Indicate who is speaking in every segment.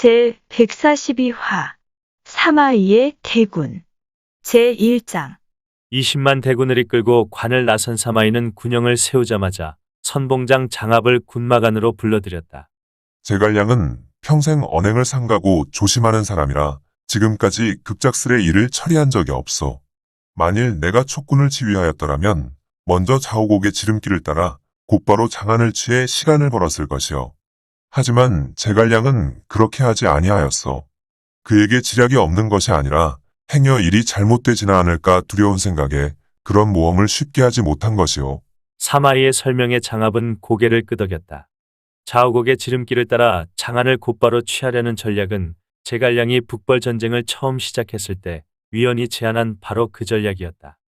Speaker 1: 제142화 사마이의 대군 제1장
Speaker 2: 20만 대군을 이끌고 관을 나선 사마이는 군영을 세우자마자 선봉장 장압을 군마관으로 불러들였다.
Speaker 3: 제갈량은 평생 언행을 삼가고 조심하는 사람이라 지금까지 급작스레 일을 처리한 적이 없어. 만일 내가 촉군을 지휘하였더라면 먼저 자오곡의 지름길을 따라 곧바로 장안을 취해 시간을 벌었을 것이요. 하지만 제갈량은 그렇게 하지 아니하였어. 그에게 지략이 없는 것이 아니라 행여 일이 잘못되지나 않을까 두려운 생각에 그런 모험을 쉽게 하지 못한 것이요.
Speaker 2: 사마이의 설명에 장압은 고개를 끄덕였다. 자오곡의 지름길을 따라 장안을 곧바로 취하려는 전략은 제갈량이 북벌전쟁을 처음 시작했을 때 위원이 제안한 바로 그 전략이었다.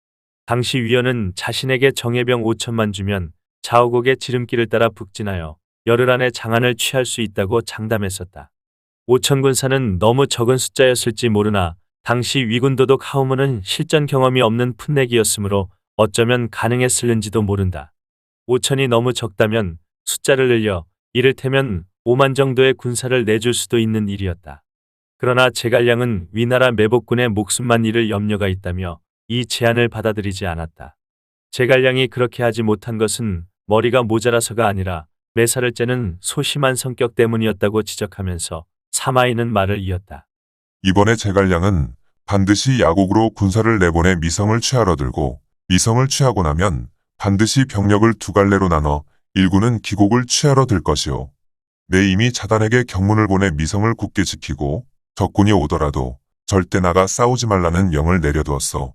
Speaker 2: 당시 위원은 자신에게 정예병 5천만 주면 자오곡의 지름길을 따라 북진하여 열흘 안에 장안을 취할 수 있다고 장담했었다. 5천 군사는 너무 적은 숫자였을지 모르나 당시 위군도독 하우문은 실전 경험이 없는 풋내기였으므로 어쩌면 가능했을는지도 모른다. 5천이 너무 적다면 숫자를 늘려 이를테면 5만 정도의 군사를 내줄 수도 있는 일이었다. 그러나 제갈량은 위나라 매복군의 목숨만 잃을 염려가 있다며 이 제안을 받아들이지 않았다. 제갈량이 그렇게 하지 못한 것은 머리가 모자라서가 아니라 매사를 째는 소심한 성격 때문이었다고 지적하면서 사마이는 말을 이었다.
Speaker 3: 이번에 제갈량은 반드시 야곡으로 군사를 내보내 미성을 취하러 들고 미성을 취하고 나면 반드시 병력을 두 갈래로 나눠 일군은 기곡을 취하러 들 것이요. 내 이미 자단에게 경문을 보내 미성을 굳게 지키고 적군이 오더라도 절대 나가 싸우지 말라는 명을 내려두었어.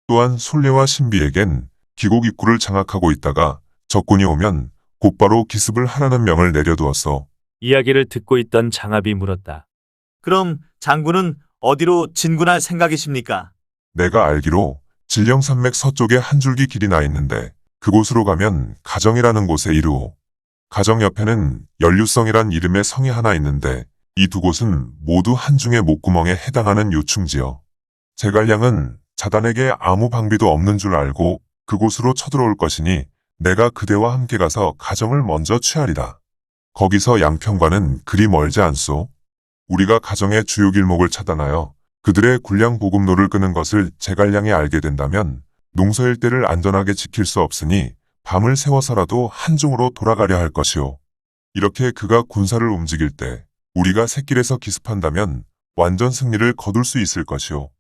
Speaker 3: 또한 솔레와 신비에겐 기곡 입구를 장악하고 있다가 적군이 오면 곧바로 기습을 하라는 명을 내려두었어.
Speaker 2: 이야기를 듣고 있던 장압이 물었다.
Speaker 4: 그럼 장군은 어디로 진군할 생각이십니까?
Speaker 3: 내가 알기로 진령산맥 서쪽에 한 줄기 길이 나 있는데 그곳으로 가면 가정이라는 곳에 이르오. 가정 옆에는 연류성이란 이름의 성이 하나 있는데 이 두 곳은 모두 한중의 목구멍에 해당하는 요충지요. 제갈량은 자단에게 아무 방비도 없는 줄 알고 그곳으로 쳐들어올 것이니 내가 그대와 함께 가서 가정을 먼저 취하리다. 거기서 양평과는 그리 멀지 않소. 우리가 가정의 주요 길목을 차단하여 그들의 군량 보급로를 끄는 것을 제갈량이 알게 된다면 농서일대를 안전하게 지킬 수 없으니 밤을 새워서라도 한중으로 돌아가려 할 것이오. 이렇게 그가 군사를 움직일 때 우리가 샛길에서 기습한다면 완전 승리를 거둘 수 있을 것이오.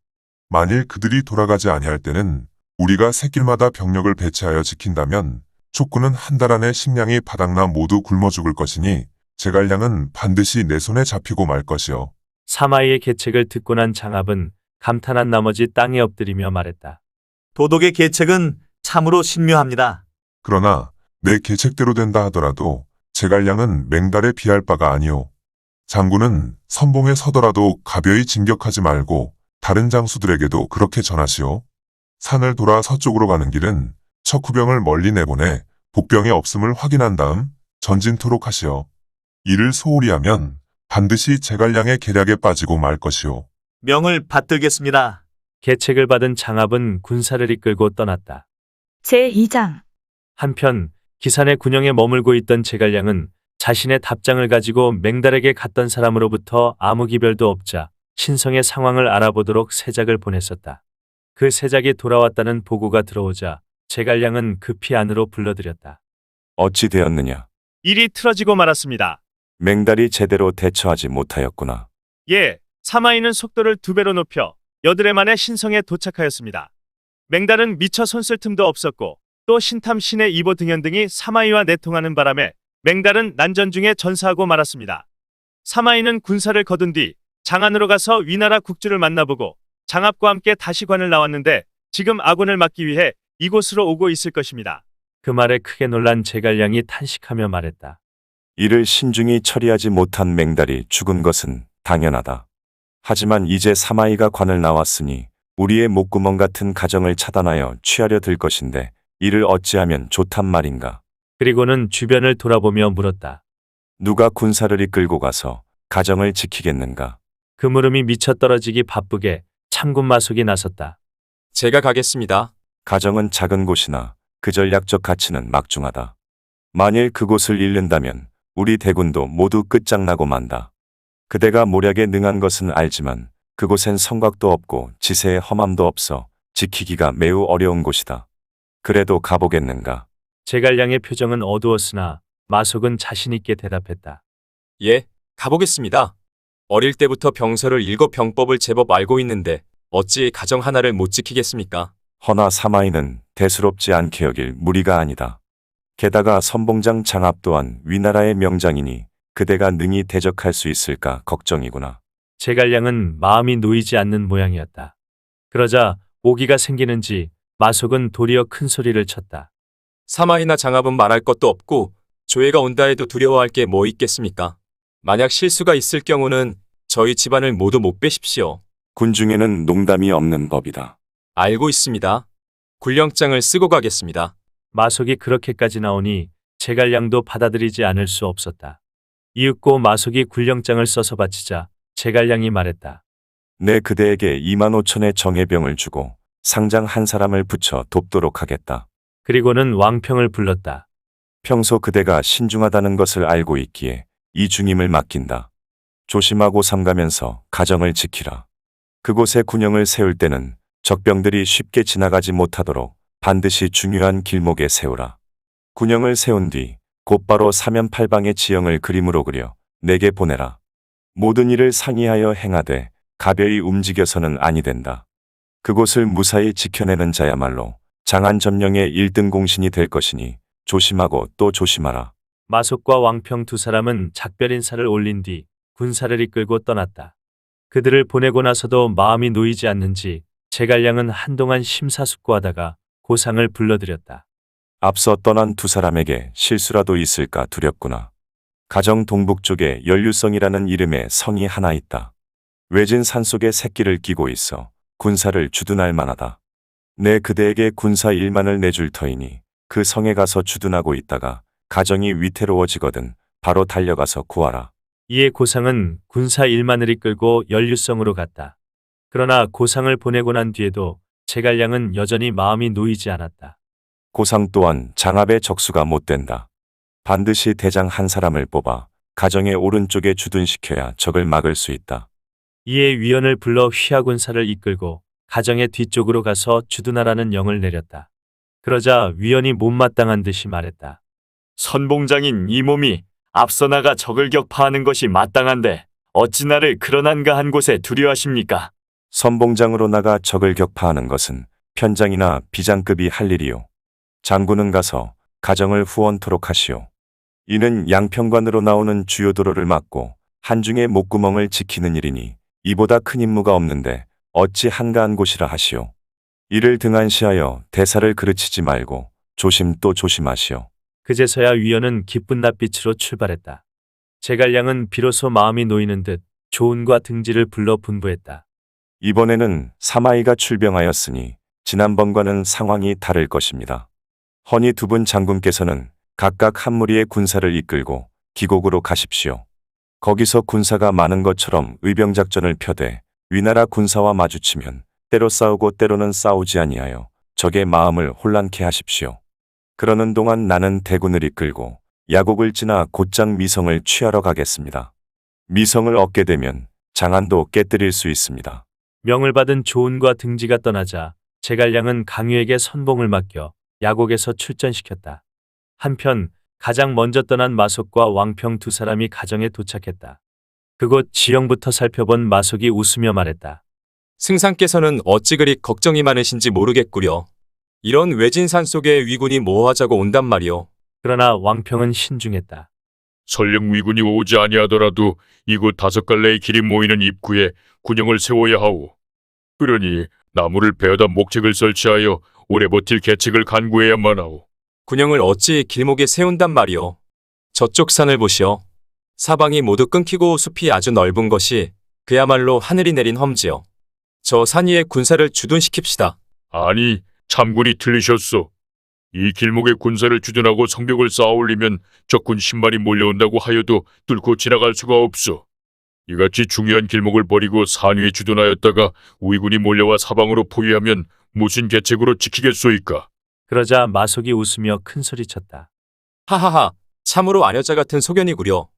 Speaker 3: 만일 그들이 돌아가지 아니할 때는 우리가 샛길마다 병력을 배치하여 지킨다면 촉군은 한 달 안에 식량이 바닥나 모두 굶어 죽을 것이니 제갈량은 반드시 내 손에 잡히고 말 것이오.
Speaker 2: 사마이의 계책을 듣고 난 장압은 감탄한 나머지 땅에 엎드리며 말했다.
Speaker 4: 도독의 계책은 참으로 신묘합니다.
Speaker 3: 그러나 내 계책대로 된다 하더라도 제갈량은 맹달에 비할 바가 아니오. 장군은 선봉에 서더라도 가벼이 진격하지 말고 다른 장수들에게도 그렇게 전하시오. 산을 돌아 서쪽으로 가는 길은 척후병을 멀리 내보내 복병의 없음을 확인한 다음 전진토록 하시오. 이를 소홀히 하면 반드시 제갈량의 계략에 빠지고 말 것이오.
Speaker 4: 명을 받들겠습니다.
Speaker 2: 계책을 받은 장압은 군사를 이끌고 떠났다.
Speaker 1: 제2장
Speaker 2: 한편 기산의 군영에 머물고 있던 제갈량은 자신의 답장을 가지고 맹달에게 갔던 사람으로부터 아무 기별도 없자 신성의 상황을 알아보도록 세작을 보냈었다. 그 세작이 돌아왔다는 보고가 들어오자 제갈량은 급히 안으로 불러들였다.
Speaker 5: 어찌 되었느냐?
Speaker 6: 일이 틀어지고 말았습니다.
Speaker 5: 맹달이 제대로 대처하지 못하였구나.
Speaker 6: 예, 사마이는 속도를 2배로 높여 여드레 만에 신성에 도착하였습니다. 맹달은 미처 손쓸 틈도 없었고 또 신탐 신의 이보 등현 등이 사마이와 내통하는 바람에 맹달은 난전 중에 전사하고 말았습니다. 사마이는 군사를 거둔 뒤 장안으로 가서 위나라 국주를 만나보고 장압과 함께 다시 관을 나왔는데 지금 아군을 막기 위해 이곳으로 오고 있을 것입니다.
Speaker 2: 그 말에 크게 놀란 제갈량이 탄식하며 말했다.
Speaker 5: 이를 신중히 처리하지 못한 맹달이 죽은 것은 당연하다. 하지만 이제 사마이가 관을 나왔으니 우리의 목구멍 같은 가정을 차단하여 취하려 들 것인데 이를 어찌하면 좋단 말인가.
Speaker 2: 그리고는 주변을 돌아보며 물었다.
Speaker 5: 누가 군사를 이끌고 가서 가정을 지키겠는가.
Speaker 2: 그 물음이 미쳐 떨어지기 바쁘게 참군 마속이 나섰다.
Speaker 7: 제가 가겠습니다.
Speaker 5: 가정은 작은 곳이나 그 전략적 가치는 막중하다. 만일 그곳을 잃는다면 우리 대군도 모두 끝장나고 만다. 그대가 모략에 능한 것은 알지만 그곳엔 성곽도 없고 지세의 험함도 없어 지키기가 매우 어려운 곳이다. 그래도 가보겠는가?
Speaker 2: 제갈량의 표정은 어두웠으나 마속은 자신 있게 대답했다.
Speaker 7: 예, 가보겠습니다. 어릴 때부터 병서를 읽어 병법을 제법 알고 있는데 어찌 가정 하나를 못 지키겠습니까?
Speaker 5: 허나 사마이는 대수롭지 않게 여길 무리가 아니다. 게다가 선봉장 장압 또한 위나라의 명장이니 그대가 능히 대적할 수 있을까 걱정이구나.
Speaker 2: 제갈량은 마음이 놓이지 않는 모양이었다. 그러자 오기가 생기는지 마속은 도리어 큰 소리를 쳤다.
Speaker 7: 사마이나 장압은 말할 것도 없고 조회가 온다 해도 두려워할 게 뭐 있겠습니까? 만약 실수가 있을 경우는 저희 집안을 모두 못 빼십시오.
Speaker 5: 군중에는 농담이 없는 법이다.
Speaker 7: 알고 있습니다. 군령장을 쓰고 가겠습니다.
Speaker 2: 마속이 그렇게까지 나오니 제갈량도 받아들이지 않을 수 없었다. 이윽고 마속이 군령장을 써서 바치자 제갈량이 말했다.
Speaker 5: 내 그대에게 2만 5천의 정예병을 주고 상장 한 사람을 붙여 돕도록 하겠다.
Speaker 2: 그리고는 왕평을 불렀다.
Speaker 5: 평소 그대가 신중하다는 것을 알고 있기에 이 중임을 맡긴다. 조심하고 삼가면서 가정을 지키라. 그곳에 군영을 세울 때는 적병들이 쉽게 지나가지 못하도록 반드시 중요한 길목에 세우라. 군영을 세운 뒤 곧바로 사면팔방의 지형을 그림으로 그려 내게 보내라. 모든 일을 상의하여 행하되 가벼이 움직여서는 아니 된다. 그곳을 무사히 지켜내는 자야말로 장안점령의 1등 공신이 될 것이니 조심하고 또 조심하라.
Speaker 2: 마속과 왕평 두 사람은 작별 인사를 올린 뒤 군사를 이끌고 떠났다. 그들을 보내고 나서도 마음이 놓이지 않는지 제갈량은 한동안 심사숙고하다가 고상을 불러들였다.
Speaker 5: 앞서 떠난 두 사람에게 실수라도 있을까 두렵구나. 가정 동북 쪽에 연류성이라는 이름의 성이 하나 있다. 외진 산속에 새끼를 끼고 있어 군사를 주둔할 만하다. 내 그대에게 군사 1만을 내줄 터이니 그 성에 가서 주둔하고 있다가 가정이 위태로워지거든 바로 달려가서 구하라.
Speaker 2: 이에 고상은 군사 1만을 이끌고 연류성으로 갔다. 그러나 고상을 보내고 난 뒤에도 제갈량은 여전히 마음이 놓이지 않았다.
Speaker 5: 고상 또한 장압의 적수가 못 된다. 반드시 대장 한 사람을 뽑아 가정의 오른쪽에 주둔시켜야 적을 막을 수 있다.
Speaker 2: 이에 위원을 불러 휘하군사를 이끌고 가정의 뒤쪽으로 가서 주둔하라는 영을 내렸다. 그러자 위원이 못마땅한 듯이 말했다.
Speaker 8: 선봉장인 이 몸이 앞서 나가 적을 격파하는 것이 마땅한데 어찌 나를 그런 한가한 곳에 두려워하십니까?
Speaker 5: 선봉장으로 나가 적을 격파하는 것은 편장이나 비장급이 할 일이요. 장군은 가서 가정을 후원토록 하시오. 이는 양평관으로 나오는 주요 도로를 막고 한중의 목구멍을 지키는 일이니 이보다 큰 임무가 없는데 어찌 한가한 곳이라 하시오. 이를 등한시하여 대사를 그르치지 말고 조심 또 조심하시오.
Speaker 2: 그제서야 위원은 기쁜 낯빛으로 출발했다. 제갈량은 비로소 마음이 놓이는 듯 조은과 등지를 불러 분부했다.
Speaker 5: 이번에는 사마이가 출병하였으니 지난번과는 상황이 다를 것입니다. 허니 두 분 장군께서는 각각 한 무리의 군사를 이끌고 기곡으로 가십시오. 거기서 군사가 많은 것처럼 의병작전을 펴되 위나라 군사와 마주치면 때로 싸우고 때로는 싸우지 아니하여 적의 마음을 혼란케 하십시오. 그러는 동안 나는 대군을 이끌고 야곡을 지나 곧장 미성을 취하러 가겠습니다. 미성을 얻게 되면 장안도 깨뜨릴 수 있습니다.
Speaker 2: 명을 받은 조은과 등지가 떠나자 제갈량은 강유에게 선봉을 맡겨 야곡에서 출전시켰다. 한편 가장 먼저 떠난 마속과 왕평 두 사람이 가정에 도착했다. 그곳 지형부터 살펴본 마속이 웃으며 말했다.
Speaker 7: 승상께서는 어찌 그리 걱정이 많으신지 모르겠구려. 이런 외진 산 속에 위군이 뭐하자고 온단 말이오.
Speaker 2: 그러나 왕평은 신중했다.
Speaker 9: 설령 위군이 오지 아니하더라도 이곳 5갈래의 길이 모이는 입구에 군영을 세워야 하오. 그러니 나무를 베어다 목책을 설치하여 오래 버틸 계책을 간구해야만 하오.
Speaker 7: 군영을 어찌 길목에 세운단 말이오. 저쪽 산을 보시오. 사방이 모두 끊기고 숲이 아주 넓은 것이 그야말로 하늘이 내린 험지요. 저 산 위에 군사를 주둔시킵시다.
Speaker 9: 아니, 참군이 틀리셨소. 이 길목에 군사를 주둔하고 성벽을 쌓아올리면 적군 10만이 몰려온다고 하여도 뚫고 지나갈 수가 없소. 이같이 중요한 길목을 버리고 산 위에 주둔하였다가 위군이 몰려와 사방으로 포위하면 무슨 계책으로 지키겠소이까?
Speaker 2: 그러자 마속이 웃으며 큰소리쳤다.
Speaker 7: 하하하, 참으로 아녀자 같은 소견이구려.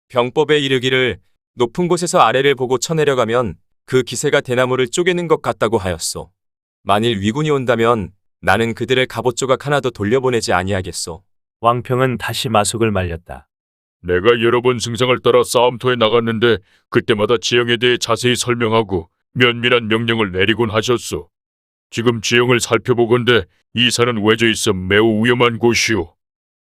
Speaker 7: 병법에 이르기를 높은 곳에서 아래를 보고 쳐내려가면 그 기세가 대나무를 쪼개는 것 같다고 하였소. 만일 위군이 온다면 나는 그들을 갑옷 조각 하나도 돌려보내지 아니하겠소.
Speaker 2: 왕평은 다시 마속을 말렸다.
Speaker 9: 내가 여러 번 승상을 따라 싸움터에 나갔는데 그때마다 지형에 대해 자세히 설명하고 면밀한 명령을 내리곤 하셨소. 지금 지형을 살펴보건대 이 산은 외져 있어 매우 위험한 곳이오.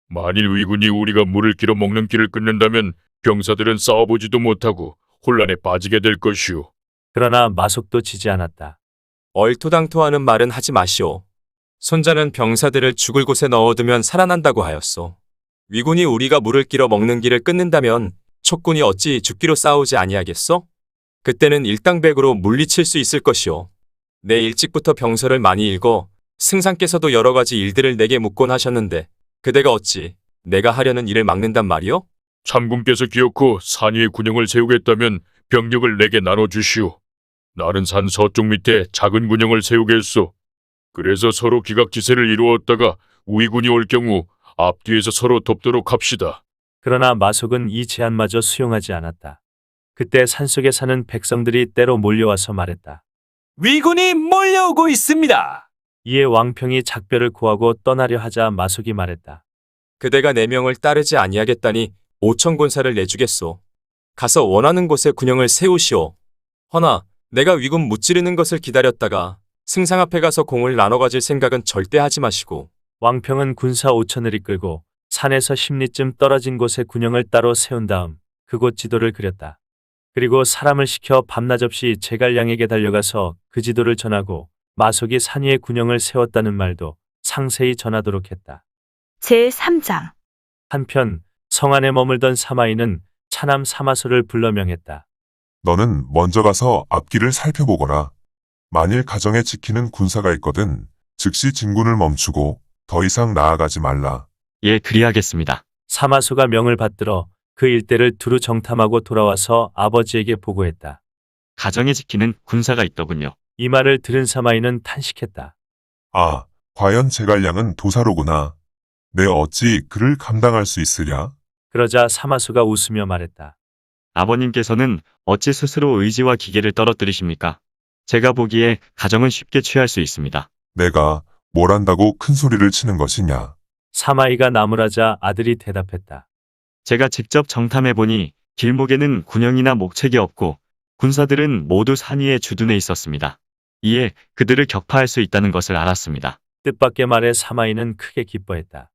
Speaker 9: 만일 위군이 우리가 물을 길어 먹는 길을 끊는다면 병사들은 싸워보지도 못하고 혼란에 빠지게 될 것이오.
Speaker 2: 그러나 마속도 지지 않았다.
Speaker 7: 얼토당토하는 말은 하지 마시오. 손자는 병사들을 죽을 곳에 넣어두면 살아난다고 하였소. 위군이 우리가 물을 길어 먹는 길을 끊는다면 촉군이 어찌 죽기로 싸우지 아니하겠소? 그때는 일당백으로 물리칠 수 있을 것이오. 내 일찍부터 병서를 많이 읽어 승상께서도 여러 가지 일들을 내게 묻곤 하셨는데 그대가 어찌 내가 하려는 일을 막는단 말이오?
Speaker 9: 참군께서 기어코 산 위에 군영을 세우겠다면 병력을 내게 나눠주시오. 나는 산 서쪽 밑에 작은 군영을 세우겠소. 그래서 서로 기각지세를 이루었다가 위군이 올 경우 앞뒤에서 서로 돕도록 합시다.
Speaker 2: 그러나 마속은 이 제안마저 수용하지 않았다. 그때 산속에 사는 백성들이 때로 몰려와서 말했다.
Speaker 10: 위군이 몰려오고 있습니다.
Speaker 2: 이에 왕평이 작별을 고하고 떠나려 하자 마속이 말했다.
Speaker 7: 그대가 내 명을 따르지 아니하겠다니 5천 군사를 내주겠소. 가서 원하는 곳에 군영을 세우시오. 허나 내가 위군 무찌르는 것을 기다렸다가 승상 앞에 가서 공을 나눠 가질 생각은 절대 하지 마시고.
Speaker 2: 왕평은 군사 5천을 이끌고 산에서 10리쯤 떨어진 곳에 군영을 따로 세운 다음 그곳 지도를 그렸다. 그리고 사람을 시켜 밤낮 없이 제갈량에게 달려가서 그 지도를 전하고 마속이 산 위에 군영을 세웠다는 말도 상세히 전하도록 했다.
Speaker 1: 제3장.
Speaker 2: 한편 성 안에 머물던 사마이는 차남 사마소를 불러 명했다.
Speaker 3: 너는 먼저 가서 앞길을 살펴보거라. 만일 가정에 지키는 군사가 있거든 즉시 진군을 멈추고 더 이상 나아가지 말라.
Speaker 10: 예, 그리하겠습니다.
Speaker 2: 사마소가 명을 받들어 그 일대를 두루 정탐하고 돌아와서 아버지에게 보고했다.
Speaker 10: 가정에 지키는 군사가 있더군요.
Speaker 2: 이 말을 들은 사마이는 탄식했다.
Speaker 3: 아, 과연 제갈량은 도사로구나. 내 어찌 그를 감당할 수 있으랴?
Speaker 2: 그러자 사마소가 웃으며 말했다.
Speaker 10: 아버님께서는 어찌 스스로 의지와 기계를 떨어뜨리십니까? 제가 보기에 가정은 쉽게 취할 수 있습니다.
Speaker 3: 내가 뭘 한다고 큰 소리를 치는 것이냐?
Speaker 2: 사마이가 나무라자 아들이 대답했다.
Speaker 10: 제가 직접 정탐해보니 길목에는 군영이나 목책이 없고 군사들은 모두 산 위에 주둔해 있었습니다. 이에 그들을 격파할 수 있다는 것을 알았습니다.
Speaker 2: 뜻밖의 말에 사마이는 크게 기뻐했다.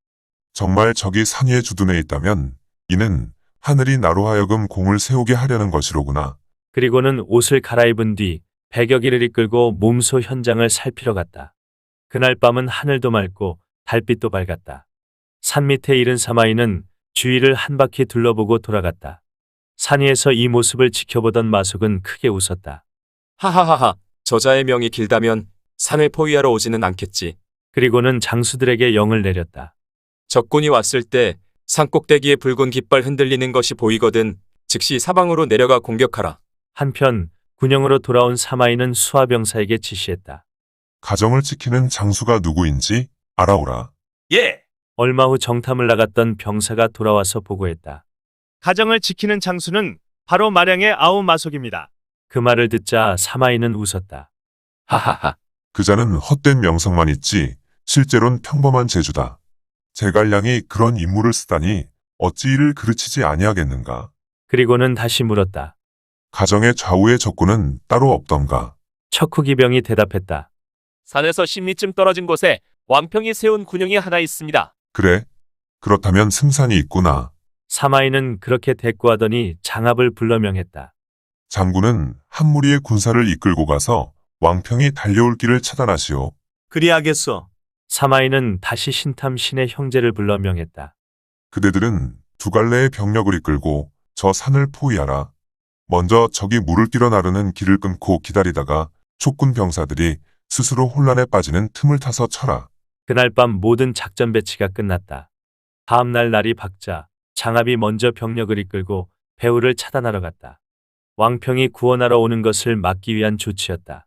Speaker 3: 정말 적이 산 위에 주둔해 있다면 이는 하늘이 나로 하여금 공을 세우게 하려는 것이로구나.
Speaker 2: 그리고는 옷을 갈아입은 뒤 100여 기를 이끌고 몸소 현장을 살피러 갔다. 그날 밤은 하늘도 맑고 달빛도 밝았다. 산 밑에 이른 사마이는 주위를 한 바퀴 둘러보고 돌아갔다. 산 위에서 이 모습을 지켜보던 마속은 크게 웃었다.
Speaker 7: 하하하하, 저자의 명이 길다면 산을 포위하러 오지는 않겠지.
Speaker 2: 그리고는 장수들에게 영을 내렸다.
Speaker 7: 적군이 왔을 때 산꼭대기에 붉은 깃발 흔들리는 것이 보이거든 즉시 사방으로 내려가 공격하라.
Speaker 2: 한편 군영으로 돌아온 사마이는 수하병사에게 지시했다.
Speaker 3: 가정을 지키는 장수가 누구인지 알아오라.
Speaker 10: 예!
Speaker 2: 얼마 후 정탐을 나갔던 병사가 돌아와서 보고했다.
Speaker 6: 가정을 지키는 장수는 바로 마량의 아우 마속입니다.
Speaker 2: 그 말을 듣자 사마이는 웃었다.
Speaker 10: 하하하.
Speaker 3: 그자는 헛된 명성만 있지 실제론 평범한 제주다. 제갈량이 그런 인물을 쓰다니 어찌 이를 그르치지 아니하겠는가.
Speaker 2: 그리고는 다시 물었다.
Speaker 3: 가정의 좌우의 적군은 따로 없던가.
Speaker 2: 척후기병이 대답했다.
Speaker 11: 산에서 10리쯤 떨어진 곳에 왕평이 세운 군영이 하나 있습니다.
Speaker 3: 그래? 그렇다면 승산이 있구나.
Speaker 2: 사마이는 그렇게 대꾸하더니 장압을 불러 명했다.
Speaker 3: 장군은 한 무리의 군사를 이끌고 가서 왕평이 달려올 길을 차단하시오.
Speaker 4: 그리하겠소.
Speaker 2: 사마이는 다시 신탐 신의 형제를 불러 명했다.
Speaker 3: 그대들은 두 갈래의 병력을 이끌고 저 산을 포위하라. 먼저 적이 물을 끼러 나르는 길을 끊고 기다리다가 촉군 병사들이 스스로 혼란에 빠지는 틈을 타서 쳐라.
Speaker 2: 그날 밤 모든 작전 배치가 끝났다. 다음 날 날이 밝자 장압이 먼저 병력을 이끌고 배후를 차단하러 갔다. 왕평이 구원하러 오는 것을 막기 위한 조치였다.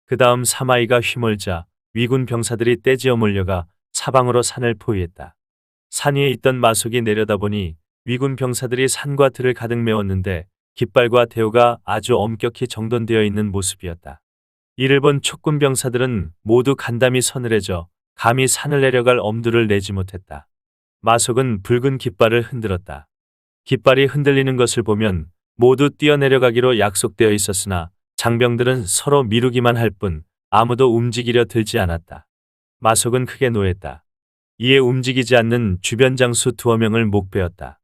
Speaker 2: 그 다음 사마이가 휘몰자 위군 병사들이 떼지어 몰려가 사방으로 산을 포위했다. 산 위에 있던 마속이 내려다보니 위군 병사들이 산과 들을 가득 메웠는데 깃발과 대우가 아주 엄격히 정돈되어 있는 모습이었다. 이를 본 촉군 병사들은 모두 간담이 서늘해져 감히 산을 내려갈 엄두를 내지 못했다. 마속은 붉은 깃발을 흔들었다. 깃발이 흔들리는 것을 보면 모두 뛰어내려가기로 약속되어 있었으나 장병들은 서로 미루기만 할 뿐 아무도 움직이려 들지 않았다. 마속은 크게 노했다. 이에 움직이지 않는 주변 장수 2명을 목베었다.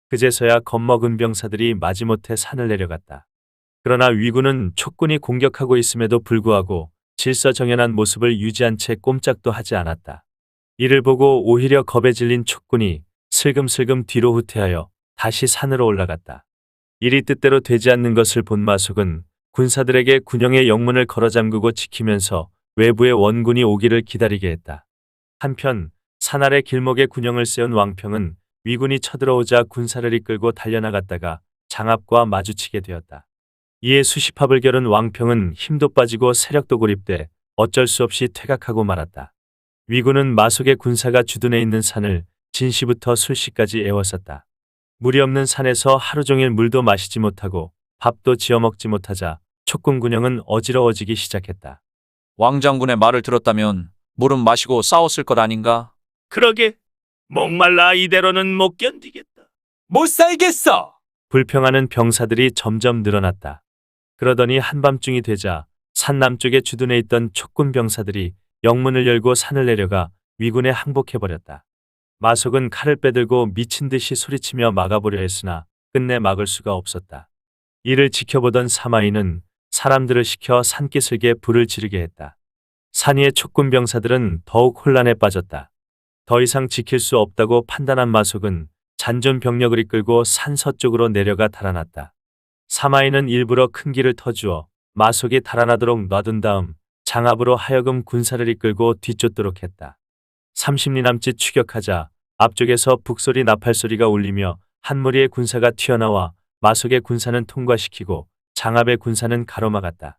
Speaker 2: 그제서야 겁먹은 병사들이 마지못해 산을 내려갔다. 그러나 위군은 촉군이 공격하고 있음에도 불구하고 질서정연한 모습을 유지한 채 꼼짝도 하지 않았다. 이를 보고 오히려 겁에 질린 촉군이 슬금슬금 뒤로 후퇴하여 다시 산으로 올라갔다. 일이 뜻대로 되지 않는 것을 본 마속은 군사들에게 군영의 영문을 걸어 잠그고 지키면서 외부의 원군이 오기를 기다리게 했다. 한편 산 아래 길목에 군영을 세운 왕평은 위군이 쳐들어오자 군사를 이끌고 달려나갔다가 장압과 마주치게 되었다. 이에 수십합을 겨룬 왕평은 힘도 빠지고 세력도 고립돼 어쩔 수 없이 퇴각하고 말았다. 위군은 마속의 군사가 주둔해 있는 산을 진시부터 술시까지 에워쌌다. 물이 없는 산에서 하루 종일 물도 마시지 못하고 밥도 지어 먹지 못하자 촉군 군영은 어지러워지기 시작했다.
Speaker 12: 왕장군의 말을 들었다면 물은 마시고 싸웠을 것 아닌가?
Speaker 11: 그러게 목말라 이대로는 못 견디겠다.
Speaker 12: 못 살겠어!
Speaker 2: 불평하는 병사들이 점점 늘어났다. 그러더니 한밤중이 되자 산 남쪽에 주둔해 있던 촉군 병사들이 영문을 열고 산을 내려가 위군에 항복해버렸다. 마속은 칼을 빼들고 미친 듯이 소리치며 막아보려 했으나 끝내 막을 수가 없었다. 이를 지켜보던 사마이는 사람들을 시켜 산기슭에 불을 지르게 했다. 산 위의 촉군 병사들은 더욱 혼란에 빠졌다. 더 이상 지킬 수 없다고 판단한 마속은 잔존 병력을 이끌고 산 서쪽으로 내려가 달아났다. 사마이는 일부러 큰 길을 터주어 마속이 달아나도록 놔둔 다음 장압으로 하여금 군사를 이끌고 뒤쫓도록 했다. 30리 남짓 추격하자 앞쪽에서 북소리 나팔소리가 울리며 한 무리의 군사가 튀어나와 마속의 군사는 통과시키고 장압의 군사는 가로막았다.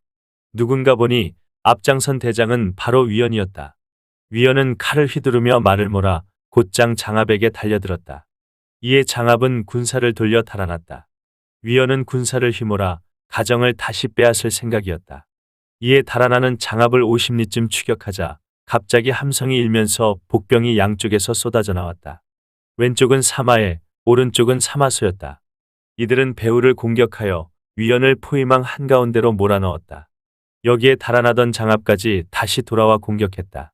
Speaker 2: 누군가 보니 앞장선 대장은 바로 위원이었다. 위원은 칼을 휘두르며 말을 몰아 곧장 장압에게 달려들었다. 이에 장압은 군사를 돌려 달아났다. 위원은 군사를 휘몰아 가정을 다시 빼앗을 생각이었다. 이에 달아나는 장압을 50리쯤 추격하자 갑자기 함성이 일면서 복병이 양쪽에서 쏟아져 나왔다. 왼쪽은 사마에, 오른쪽은 사마소였다. 이들은 배후를 공격하여 위원을 포위망 한가운데로 몰아넣었다. 여기에 달아나던 장압까지 다시 돌아와 공격했다.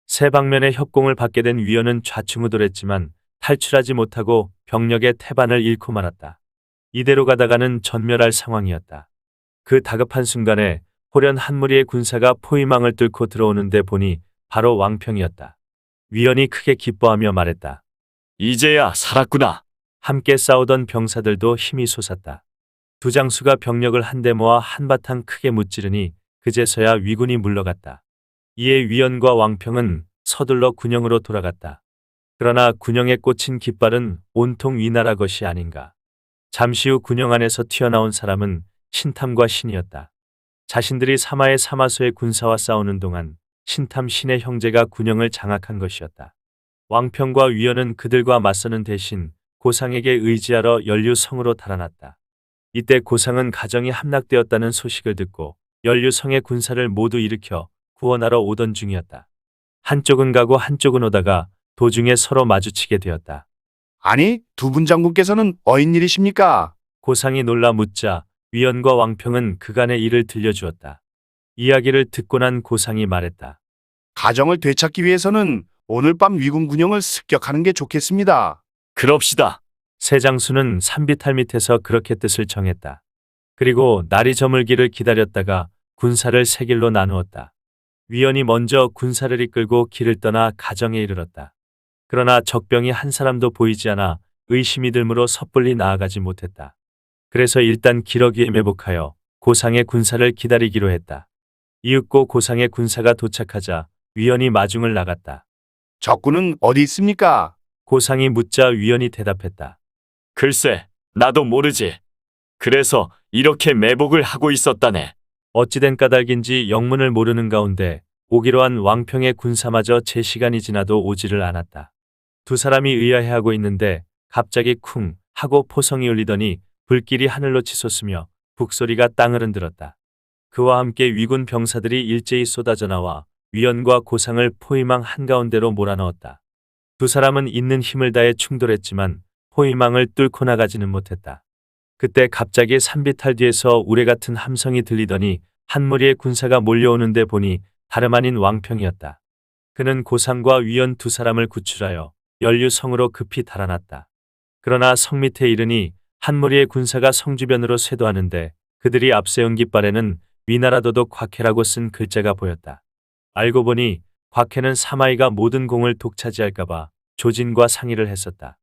Speaker 2: 세 방면의 협공을 받게 된 위원은 좌충우돌했지만 탈출하지 못하고 병력의 태반을 잃고 말았다. 이대로 가다가는 전멸할 상황이었다. 그 다급한 순간에 호련 한 무리의 군사가 포위망을 뚫고 들어오는데 보니 바로 왕평이었다. 위원이 크게 기뻐하며 말했다.
Speaker 8: 이제야 살았구나.
Speaker 2: 함께 싸우던 병사들도 힘이 솟았다. 두 장수가 병력을 한데 모아 한바탕 크게 무찌르니 그제서야 위군이 물러갔다. 이에 위원과 왕평은 서둘러 군영으로 돌아갔다. 그러나 군영에 꽂힌 깃발은 온통 위나라 것이 아닌가. 잠시 후 군영 안에서 튀어나온 사람은 신탐과 신이었다. 자신들이 사마의 사마소의 군사와 싸우는 동안 신탐 신의 형제가 군영을 장악한 것이었다. 왕평과 위원은 그들과 맞서는 대신 고상에게 의지하러 연류성으로 달아났다. 이때 고상은 가정이 함락되었다는 소식을 듣고 연류성의 군사를 모두 일으켜 구원하러 오던 중이었다. 한쪽은 가고 한쪽은 오다가 도중에 서로 마주치게 되었다.
Speaker 13: 아니, 두 분 장군께서는 어인 일이십니까?
Speaker 2: 고상이 놀라 묻자 위원과 왕평은 그간의 일을 들려주었다. 이야기를 듣고 난 고상이 말했다.
Speaker 13: 가정을 되찾기 위해서는 오늘 밤 위군 군영을 습격하는 게 좋겠습니다.
Speaker 8: 그럽시다.
Speaker 2: 세 장수는 산비탈 밑에서 그렇게 뜻을 정했다. 그리고 날이 저물기를 기다렸다가 군사를 세 길로 나누었다. 위원이 먼저 군사를 이끌고 길을 떠나 가정에 이르렀다. 그러나 적병이 한 사람도 보이지 않아 의심이 들므로 섣불리 나아가지 못했다. 그래서 일단 기러기에 매복하여 고상의 군사를 기다리기로 했다. 이윽고 고상의 군사가 도착하자 위원이 마중을 나갔다.
Speaker 13: 적군은 어디 있습니까?
Speaker 2: 고상이 묻자 위원이 대답했다.
Speaker 8: 글쎄, 나도 모르지. 그래서 이렇게 매복을 하고 있었다네.
Speaker 2: 어찌된 까닭인지 영문을 모르는 가운데 오기로 한 왕평의 군사마저 제 시간이 지나도 오지를 않았다. 두 사람이 의아해하고 있는데 갑자기 쿵 하고 포성이 울리더니 불길이 하늘로 치솟으며 북소리가 땅을 흔들었다. 그와 함께 위군 병사들이 일제히 쏟아져 나와 위원과 고상을 포위망 한가운데로 몰아넣었다. 두 사람은 있는 힘을 다해 충돌했지만 포위망을 뚫고 나가지는 못했다. 그때 갑자기 산비탈 뒤에서 우레 같은 함성이 들리더니 한 무리의 군사가 몰려오는데 보니 다름 아닌 왕평이었다. 그는 고상과 위원 두 사람을 구출하여 연류성으로 급히 달아났다. 그러나 성 밑에 이르니 한 무리의 군사가 성 주변으로 쇄도하는데 그들이 앞세운 깃발에는 위나라 도독 곽해라고 쓴 글자가 보였다. 알고 보니 곽해는 사마이가 모든 공을 독차지할까봐 조진과 상의를 했었다.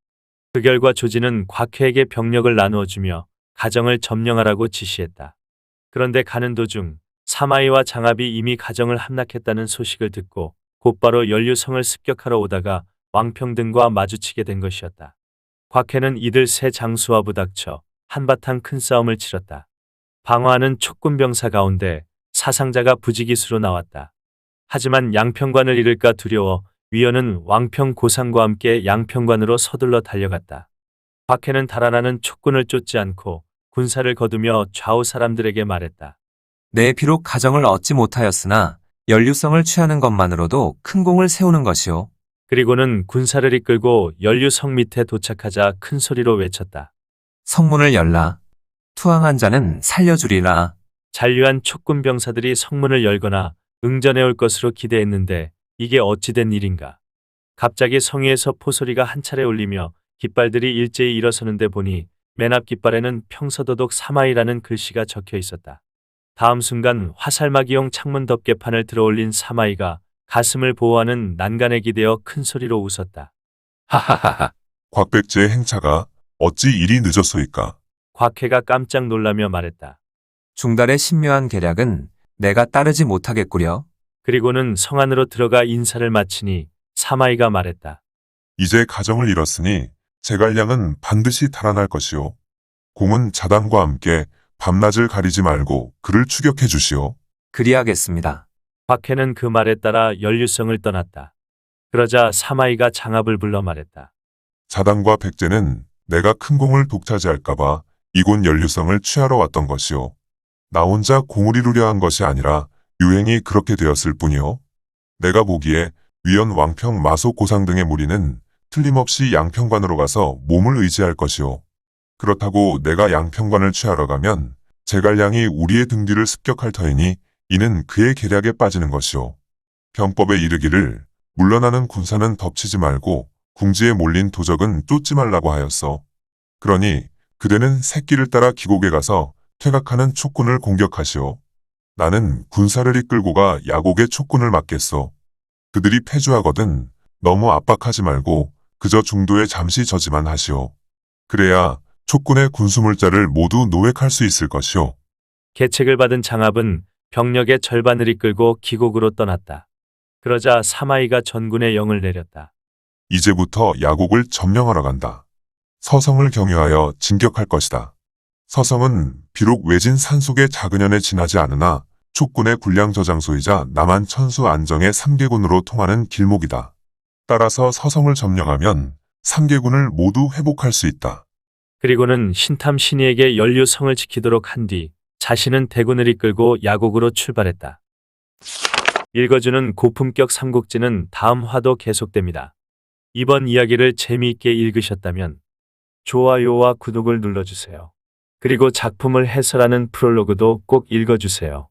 Speaker 2: 그 결과 조진은 곽해에게 병력을 나누어 주며 가정을 점령하라고 지시했다. 그런데 가는 도중 사마이와 장압이 이미 가정을 함락했다는 소식을 듣고 곧바로 연류성을 습격하러 오다가 왕평 등과 마주치게 된 것이었다. 곽해는 이들 세 장수와 부닥쳐 한바탕 큰 싸움을 치렀다. 방어하는 촉군병사 가운데 사상자가 부지기수로 나왔다. 하지만 양평관을 잃을까 두려워 위원은 왕평 고상과 함께 양평관으로 서둘러 달려갔다. 곽해는 달아나는 촉군을 쫓지 않고 군사를 거두며 좌우 사람들에게 말했다.
Speaker 14: 내 비록 가정을 얻지 못하였으나 연류성을 취하는 것만으로도 큰 공을 세우는 것이오.
Speaker 2: 그리고는 군사를 이끌고 연류성 밑에 도착하자 큰 소리로 외쳤다.
Speaker 14: 성문을 열라. 투항한 자는 살려주리라.
Speaker 2: 잔류한 촉군 병사들이 성문을 열거나 응전해 올 것으로 기대했는데 이게 어찌된 일인가. 갑자기 성위에서 포소리가 한 차례 울리며 깃발들이 일제히 일어서는데 보니 맨 앞 깃발에는 평서도독 사마이라는 글씨가 적혀 있었다. 다음 순간 화살마기용 창문 덮개판을 들어올린 사마이가 가슴을 보호하는 난간에 기대어 큰 소리로 웃었다.
Speaker 3: 하하하하. 곽백제의 행차가 어찌 이리 늦었소이까.
Speaker 2: 곽해가 깜짝 놀라며 말했다.
Speaker 14: 중달의 신묘한 계략은 내가 따르지 못하겠구려.
Speaker 2: 그리고는 성 안으로 들어가 인사를 마치니 사마이가 말했다.
Speaker 3: 이제 가정을 잃었으니 제갈량은 반드시 달아날 것이오. 공은 자당과 함께 밤낮을 가리지 말고 그를 추격해 주시오.
Speaker 14: 그리하겠습니다.
Speaker 2: 곽해는 그 말에 따라 연류성을 떠났다. 그러자 사마이가 장압을 불러 말했다.
Speaker 3: 자당과 백제는 내가 큰 공을 독차지할까봐 이곳 연류성을 취하러 왔던 것이오. 나 혼자 공을 이루려 한 것이 아니라 유행이 그렇게 되었을 뿐이오. 내가 보기에 위원 왕평 마속 고상 등의 무리는 틀림없이 양평관으로 가서 몸을 의지할 것이오. 그렇다고 내가 양평관을 취하러 가면 제갈량이 우리의 등 뒤를 습격할 터이니 이는 그의 계략에 빠지는 것이오. 병법에 이르기를 물러나는 군사는 덮치지 말고 궁지에 몰린 도적은 쫓지 말라고 하였어. 그러니 그대는 새끼를 따라 기곡에 가서 퇴각하는 촉군을 공격하시오. 나는 군사를 이끌고 가 야곡의 촉군을 막겠소. 그들이 패주하거든 너무 압박하지 말고 그저 중도에 잠시 저지만 하시오. 그래야 촉군의 군수물자를 모두 노획할 수 있을 것이오.
Speaker 2: 계책을 받은 장압은 병력의 절반을 이끌고 기곡으로 떠났다. 그러자 사마이가 전군의 영을 내렸다.
Speaker 3: 이제부터 야곡을 점령하러 간다. 서성을 경유하여 진격할 것이다. 서성은 비록 외진 산속의 작은현에 지나지 않으나 촉군의 군량 저장소이자 남한 천수 안정의 3개군으로 통하는 길목이다. 따라서 서성을 점령하면 3개군을 모두 회복할 수 있다.
Speaker 2: 그리고는 신탐 신이에게 연류성을 지키도록 한 뒤 자신은 대군을 이끌고 야곡으로 출발했다. 읽어주는 고품격 삼국지는 다음 화도 계속됩니다. 이번 이야기를 재미있게 읽으셨다면 좋아요와 구독을 눌러주세요. 그리고 작품을 해설하는 프롤로그도 꼭 읽어주세요.